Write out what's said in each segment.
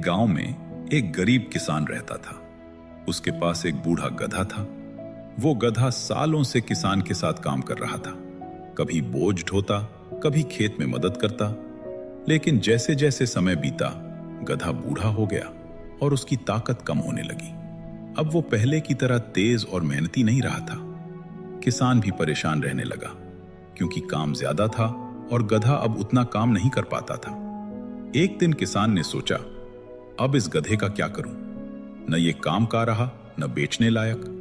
गांव में एक गरीब किसान रहता था। उसके पास एक बूढ़ा गधा था। वो गधा सालों से किसान के साथ काम कर रहा था। कभी बोझ ढोता, कभी खेत में मदद करता। लेकिन जैसे जैसे समय बीता, गधा बूढ़ा हो गया और उसकी ताकत कम होने लगी। अब वो पहले की तरह तेज और मेहनती नहीं रहा था। किसान भी परेशान रहने लगा, क्योंकि काम ज्यादा था और गधा अब उतना काम नहीं कर पाता था। एक दिन किसान ने सोचा, अब इस गधे का क्या करूं? न ये काम का रहा, न बेचने लायक।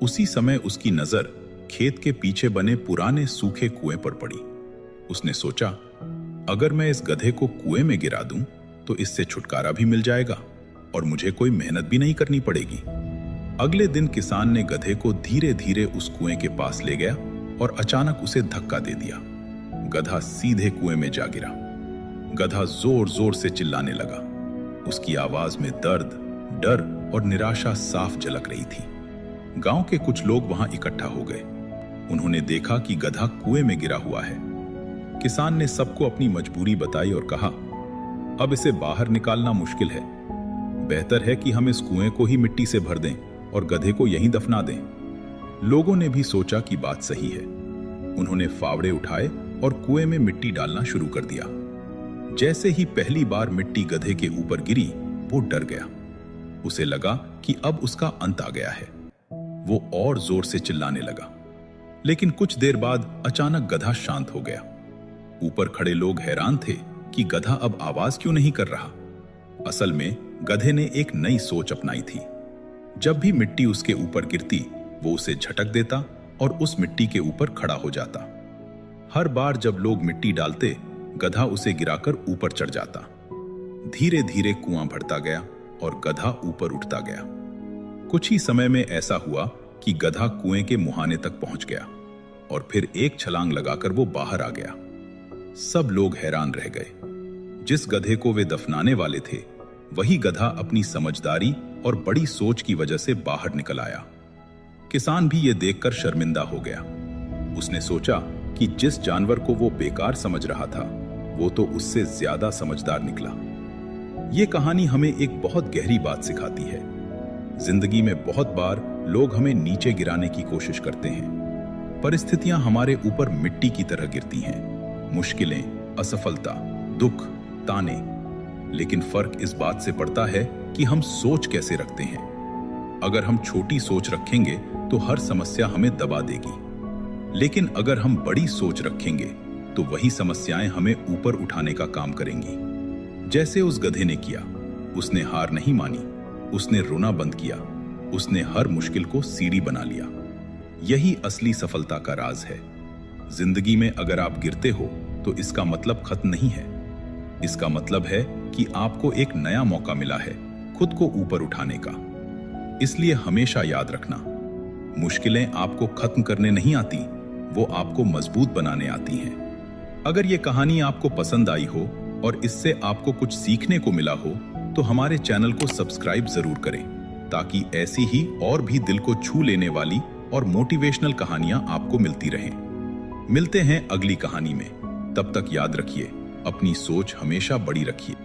उसी समय उसकी नजर खेत के पीछे बने पुराने सूखे कुएं पर पड़ी। उसने सोचा, अगर मैं इस गधे को कुएं में गिरा दूं तो इससे छुटकारा भी मिल जाएगा और मुझे कोई मेहनत भी नहीं करनी पड़ेगी। अगले दिन किसान ने गधे को धीरे धीरे उस कुएं के पास ले गया और अचानक उसे धक्का दे दिया। गधा सीधे कुएं में जा गिरा। गधा जोर जोर से चिल्लाने लगा। उसकी आवाज में दर्द, डर और निराशा साफ झलक रही थी। गांव के कुछ लोग वहां इकट्ठा हो गए। उन्होंने देखा कि गधा कुएं में गिरा हुआ है। किसान ने सबको अपनी मजबूरी बताई और कहा, अब इसे बाहर निकालना मुश्किल है। बेहतर है कि हम इस कुएं को ही मिट्टी से भर दें और गधे को यहीं दफना दें। लोगों ने भी सोचा कि बात सही है। उन्होंने फावड़े उठाए और कुएं में मिट्टी डालना शुरू कर दिया। जैसे ही पहली बार मिट्टी गधे के ऊपर गिरी, वो डर गया। उसे लगा कि अब उसका अंत आ गया है। वो और जोर से चिल्लाने लगा। लेकिन कुछ देर बाद अचानक गधा शांत हो गया। ऊपर खड़े लोग हैरान थे कि गधा अब आवाज क्यों नहीं कर रहा। असल में गधे ने एक नई सोच अपनाई थी। जब भी मिट्टी उसके ऊपर गिरती, वो उसे झटक देता और उस मिट्टी के ऊपर खड़ा हो जाता। हर बार जब लोग मिट्टी डालते, गधा उसे गिराकर ऊपर चढ़ जाता। धीरे धीरे कुआं भरता गया और गधा ऊपर उठता गया। कुछ ही समय में ऐसा हुआ कि गधा कुएं के मुहाने तक पहुंच गया और फिर एक छलांग लगाकर वो बाहर आ गया। सब लोग हैरान रह गए। जिस गधे को वे दफनाने वाले थे, वही गधा अपनी समझदारी और बड़ी सोच की वजह से बाहर निकल आया। किसान भी ये देखकर शर्मिंदा हो गया। उसने सोचा कि जिस जानवर को वो बेकार समझ रहा था, वो तो उससे ज्यादा समझदार निकला। ये कहानी हमें एक बहुत गहरी बात सिखाती है। जिंदगी में बहुत बार लोग हमें नीचे गिराने की कोशिश करते हैं। परिस्थितियां हमारे ऊपर मिट्टी की तरह गिरती हैं। मुश्किलें, असफलता, दुख, ताने। लेकिन फर्क इस बात से पड़ता है कि हम सोच कैसे रखते हैं। अगर हम छोटी सोच रखेंगे तो हर समस्या हमें दबा देगी। लेकिन अगर हम बड़ी सोच रखेंगे तो वही समस्याएं हमें ऊपर उठाने का काम करेंगी। जैसे उस गधे ने किया। उसने हार नहीं मानी। उसने रोना बंद किया। उसने हर मुश्किल को सीढ़ी बना लिया। यही असली सफलता का राज है। जिंदगी में अगर आप गिरते हो तो इसका मतलब खत्म नहीं है। इसका मतलब है कि आपको एक नया मौका मिला है खुद को ऊपर उठाने का। इसलिए हमेशा याद रखना, मुश्किलें आपको खत्म करने नहीं आती, वो आपको मजबूत बनाने आती हैं। अगर ये कहानी आपको पसंद आई हो और इससे आपको कुछ सीखने को मिला हो, तो हमारे चैनल को सब्सक्राइब जरूर करें, ताकि ऐसी ही और भी दिल को छू लेने वाली और मोटिवेशनल कहानियां आपको मिलती रहें। मिलते हैं अगली कहानी में। तब तक याद रखिए, अपनी सोच हमेशा बड़ी रखिए।